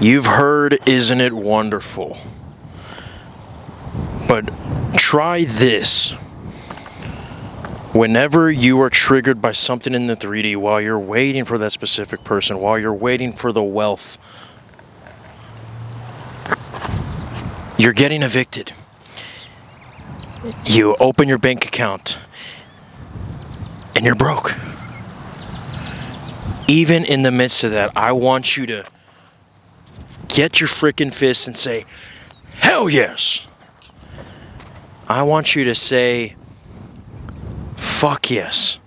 You've heard, isn't it wonderful? But try this. Whenever you are triggered by something in the 3D, while you're waiting for that specific person, while you're waiting for the wealth, you're getting evicted. You open your bank account and you're broke. Even in the midst of that, I want you to get your freaking fist and say, hell yes. I want you to say, fuck yes.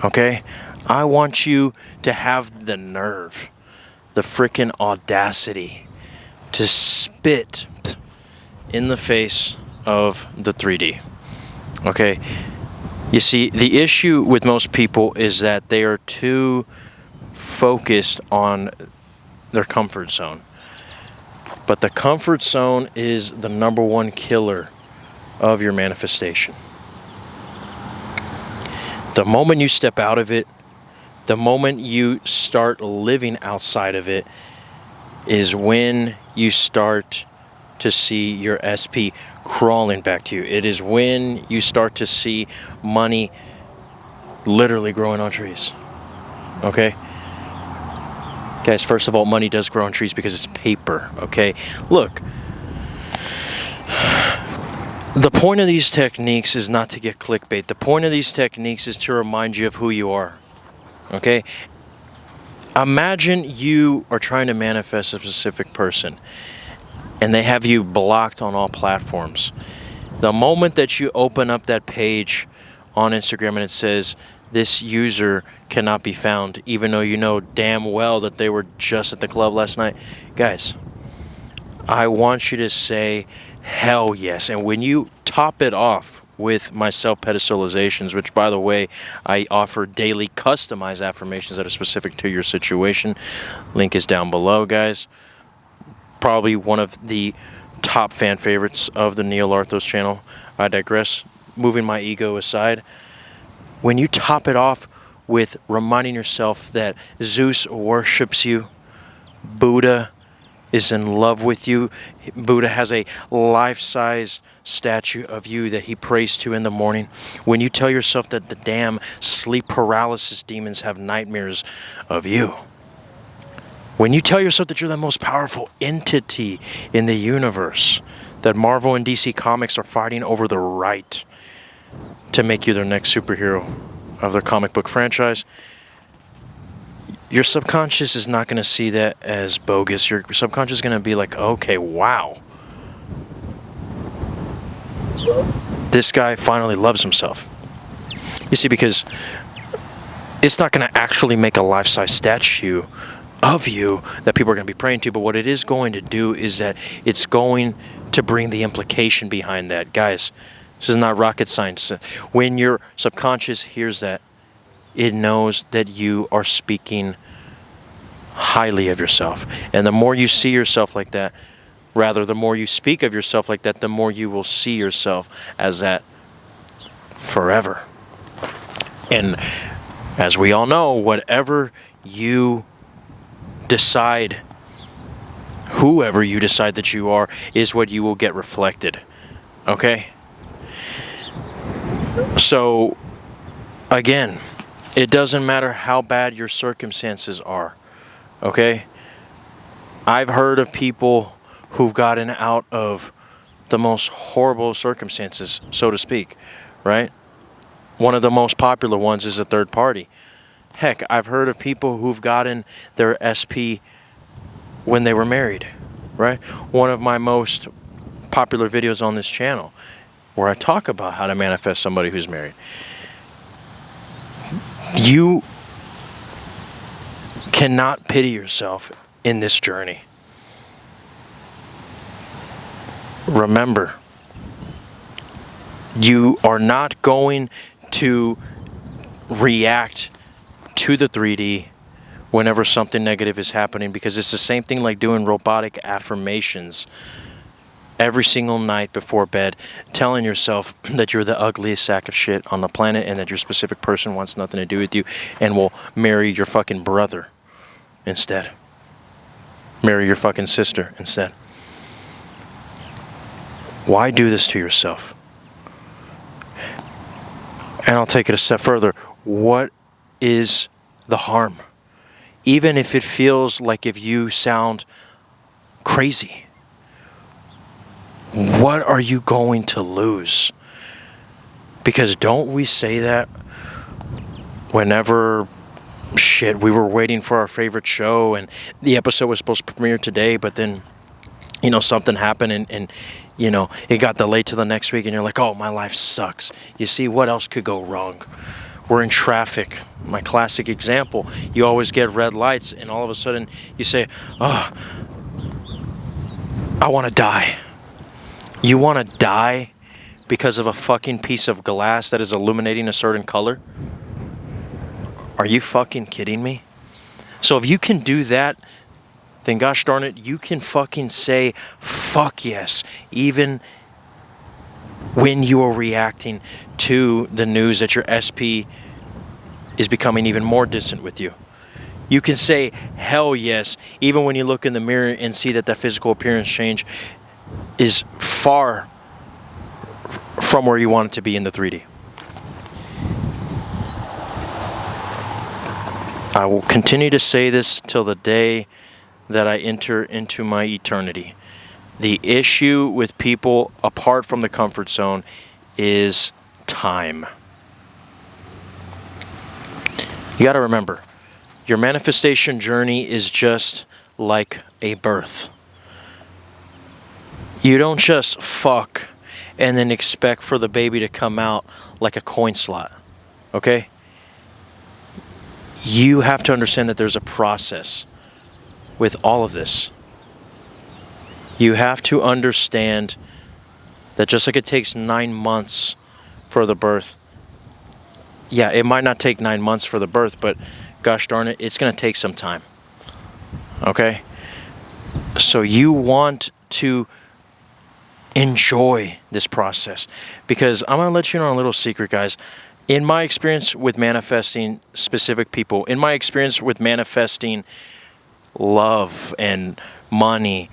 Okay? I want you to have the nerve, the freaking audacity to spit in the face of the 3D. Okay? You see, the issue with most people is that they are too focused on their comfort zone. But the comfort zone is the number one killer of your manifestation. The moment you step out of it, the moment you start living outside of it, is when you start to see your SP crawling back to you. It is when you start to see money literally growing on trees. Okay? Guys, first of all, money does grow on trees because it's paper. Okay? Look. The point of these techniques is not to get clickbait. The point of these techniques is to remind you of who you are. Okay? Imagine you are trying to manifest a specific person and they have you blocked on all platforms. The moment that you open up that page on Instagram and it says, this user cannot be found, even though you know damn well that they were just at the club last night. Guys, I want you to say, hell yes. And when you top it off with my self-pedestalizations, which, by the way, I offer daily customized affirmations that are specific to your situation. Link is down below, guys. Probably one of the top fan favorites of the Neil Arthos channel. I digress. Moving my ego aside. When you top it off with reminding yourself that Zeus worships you, Buddha is in love with you, Buddha has a life-size statue of you that he prays to in the morning. When you tell yourself that the damn sleep paralysis demons have nightmares of you. When you tell yourself that you're the most powerful entity in the universe, that Marvel and DC Comics are fighting over the right to make you their next superhero of their comic book franchise, your subconscious is not going to see that as bogus. Your subconscious is going to be like, okay, wow. This guy finally loves himself. You see, because it's not going to actually make a life-size statue of you that people are going to be praying to, but what it is going to do is that it's going to bring the implication behind that. Guys, this is not rocket science. When your subconscious hears that, it knows that you are speaking highly of yourself. And the more you see yourself like that, rather, the more you speak of yourself like that, the more you will see yourself as that forever. And as we all know, whatever you decide, whoever you decide that you are, is what you will get reflected. Okay? So, again, it doesn't matter how bad your circumstances are. Okay? I've heard of people who've gotten out of the most horrible circumstances, so to speak, right? One of the most popular ones is a third party. Heck, I've heard of people who've gotten their SP when they were married, right? One of my most popular videos on this channel where I talk about how to manifest somebody who's married. You cannot pity yourself in this journey. Remember, you are not going to react to the 3D whenever something negative is happening, because it's the same thing like doing robotic affirmations every single night before bed, telling yourself that you're the ugliest sack of shit on the planet and that your specific person wants nothing to do with you and will marry your fucking brother instead. Marry your fucking sister instead. Why do this to yourself? And I'll take it a step further. What is the harm? Even if it feels like if you sound crazy, what are you going to lose? Because don't we say that whenever we were waiting for our favorite show and the episode was supposed to premiere today, but then something happened and it got delayed to the next week, and you're like, oh, my life sucks. You see, what else could go wrong? We're in traffic. My classic example, you always get red lights, and all of a sudden you say, oh, I want to die. You want to die because of a fucking piece of glass that is illuminating a certain color? Are you fucking kidding me? So if you can do that, then gosh darn it, you can fucking say fuck yes, even when you are reacting to the news that your SP is becoming even more distant with you. You can say hell yes, even when you look in the mirror and see that physical appearance change is far from where you want it to be in the 3D. I will continue to say this till the day that I enter into my eternity. The issue with people apart from the comfort zone is time. You got to remember, your manifestation journey is just like a birth. You don't just fuck and then expect for the baby to come out like a coin slot, okay? You have to understand that there's a process with all of this. You have to understand that just like it takes 9 months for the birth, yeah, it might not take 9 months for the birth, but gosh darn it, it's going to take some time. Okay? So you want to enjoy this process, because I'm going to let you know a little secret, guys. In my experience with manifesting specific people, in my experience with manifesting love and money,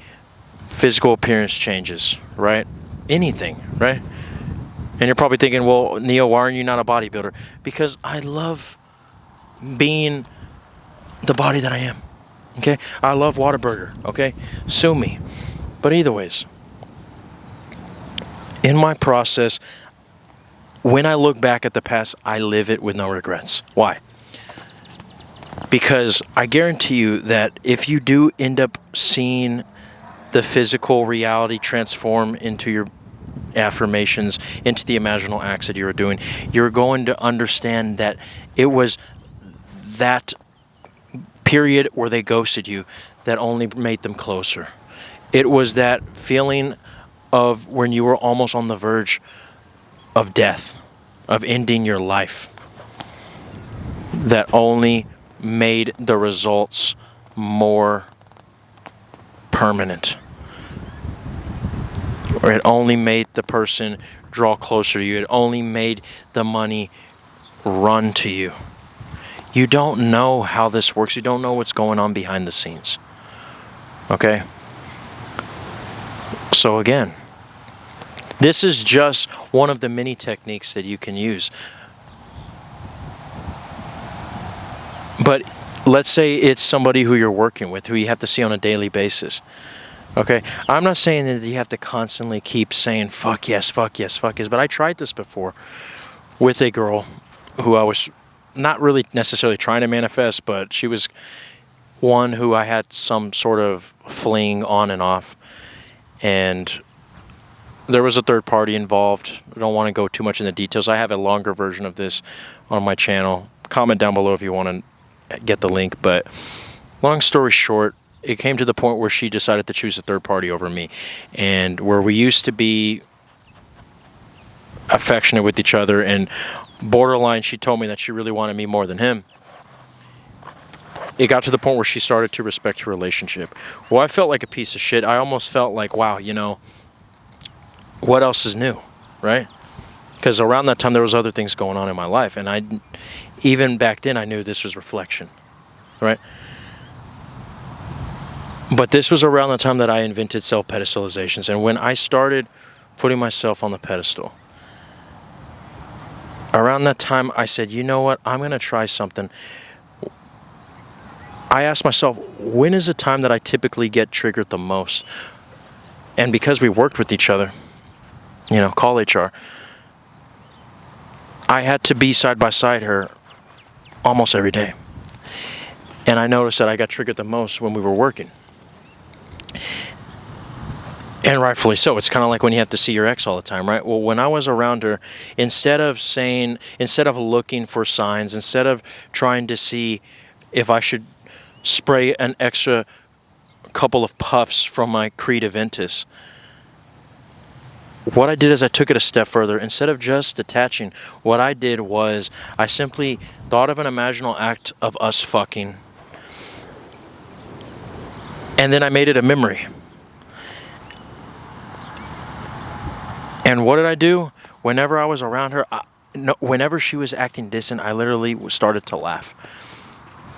physical appearance changes, right? Anything, right? And you're probably thinking, well, Neo, why are you not a bodybuilder? Because I love being the body that I am, okay? I love Whataburger, okay? Sue me. But either ways, in my process, when I look back at the past, I live it with no regrets. Why? Because I guarantee you that if you do end up seeing the physical reality transform into your affirmations, into the imaginal acts that you were doing, you're going to understand that it was that period where they ghosted you that only made them closer. It was that feeling of when you were almost on the verge of death, of ending your life, that only made the results more permanent. Or it only made the person draw closer to you. It only made the money run to you. You don't know how this works. You don't know what's going on behind the scenes. Okay? So again, this is just one of the many techniques that you can use. But let's say it's somebody who you're working with, who you have to see on a daily basis. Okay? I'm not saying that you have to constantly keep saying, fuck yes, fuck yes, fuck yes. But I tried this before with a girl who I was not really necessarily trying to manifest, but she was one who I had some sort of fling on and off. And there was a third party involved. I don't want to go too much in the details. I have a longer version of this on my channel. Comment down below if you want to get the link. But long story short, it came to the point where she decided to choose a third party over me. And where we used to be affectionate with each other and borderline, she told me that she really wanted me more than him. It got to the point where she started to respect her relationship. Well, I felt like a piece of shit. I almost felt like, wow, you know, what else is new, right? Because around that time, there was other things going on in my life. And even back then, I knew this was reflection, right? But this was around the time that I invented self-pedestalizations. And when I started putting myself on the pedestal, around that time I said, you know what, I'm going to try something. I asked myself, when is the time that I typically get triggered the most? And because we worked with each other, call HR, I had to be side by side her almost every day. And I noticed that I got triggered the most when we were working. And rightfully so. It's kind of like when you have to see your ex all the time, right? Well, when I was around her, instead of looking for signs, instead of trying to see if I should spray an extra couple of puffs from my Creed Aventus, what I did is I took it a step further. Instead of just detaching, what I did was I simply thought of an imaginal act of us fucking, and then I made it a memory. And what did I do? Whenever I was around her, whenever she was acting distant, I literally started to laugh.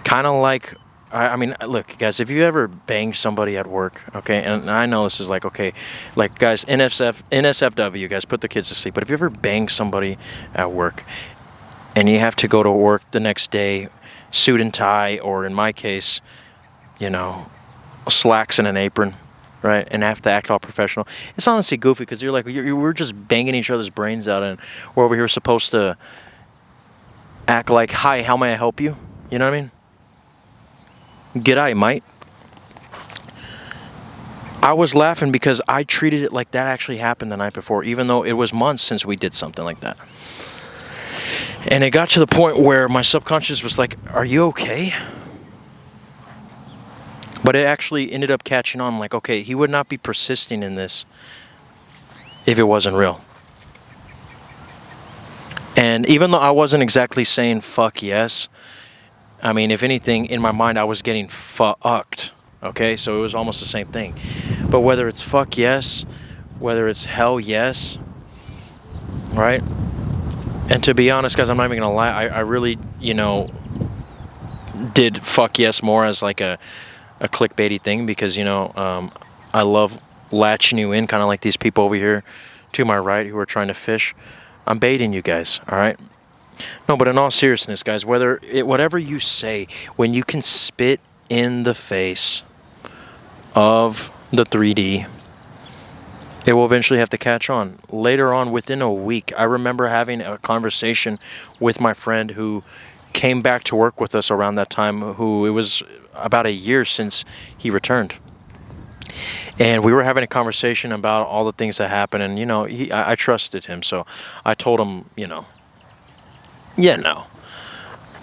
Kind of like, I mean, look, guys, if you ever banged somebody at work, okay, and I know this is like, okay, like, guys, NSFW, guys, put the kids to sleep, but if you ever bang somebody at work and you have to go to work the next day, suit and tie, or in my case, slacks and an apron, right, and have to act all professional. It's honestly goofy because you're like, we're just banging each other's brains out, and we're over here supposed to act like, hi, how may I help you? You know what I mean? G'day, mate. I was laughing because I treated it like that actually happened the night before, even though it was months since we did something like that. And it got to the point where my subconscious was like, are you okay? But it actually ended up catching on. I'm like, okay, he would not be persisting in this if it wasn't real. And even though I wasn't exactly saying fuck yes, I mean, if anything, in my mind, I was getting fucked. Okay, so it was almost the same thing. But whether it's fuck yes, whether it's hell yes, right? And to be honest, guys, I'm not even gonna lie. I really, did fuck yes more as like a clickbaity thing because, I love latching you in, kind of like these people over here to my right who are trying to fish. I'm baiting you guys, all right? No, but in all seriousness, guys, whatever you say, when you can spit in the face of the 3D, it will eventually have to catch on. Later on, within a week, I remember having a conversation with my friend who came back to work with us around that time, who it was about a year since he returned. And we were having a conversation about all the things that happened, and, I trusted him, so I told him,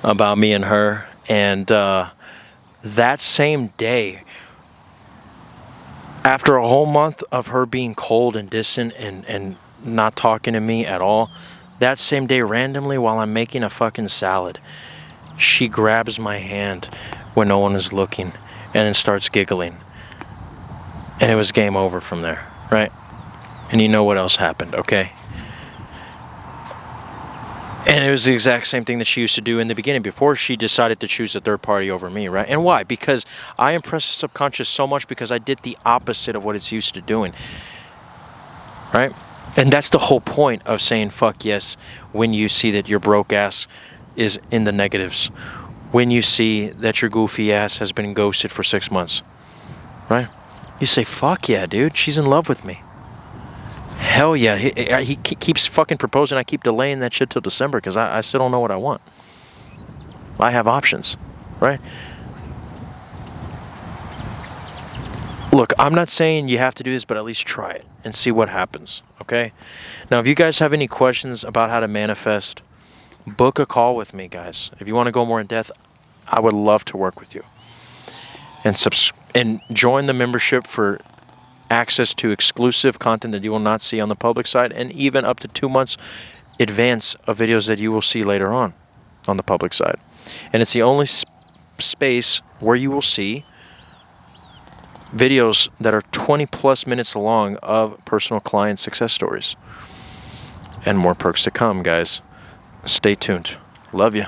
about me and her. And that same day, after a whole month of her being cold and distant and not talking to me at all, that same day, randomly, while I'm making a fucking salad, she grabs my hand when no one is looking and then starts giggling. And it was game over from there, right? And you know what else happened, okay? And it was the exact same thing that she used to do in the beginning before she decided to choose a third party over me, right? And why? Because I impressed the subconscious so much because I did the opposite of what it's used to doing, right? And that's the whole point of saying fuck yes when you see that your broke ass is in the negatives, when you see that your goofy ass has been ghosted for 6 months, right? You say, fuck yeah, dude, she's in love with me. Hell yeah, he keeps fucking proposing. I keep delaying that shit till December because I still don't know what I want. I have options, right? Look, I'm not saying you have to do this, but at least try it and see what happens, okay? Now, if you guys have any questions about how to manifest, book a call with me, guys. If you want to go more in depth, I would love to work with you. And join the membership for access to exclusive content that you will not see on the public side, and even up to 2 months advance of videos that you will see later on the public side. And it's the only space where you will see videos that are 20 plus minutes long of personal client success stories. And more perks to come, guys. Stay tuned. Love you.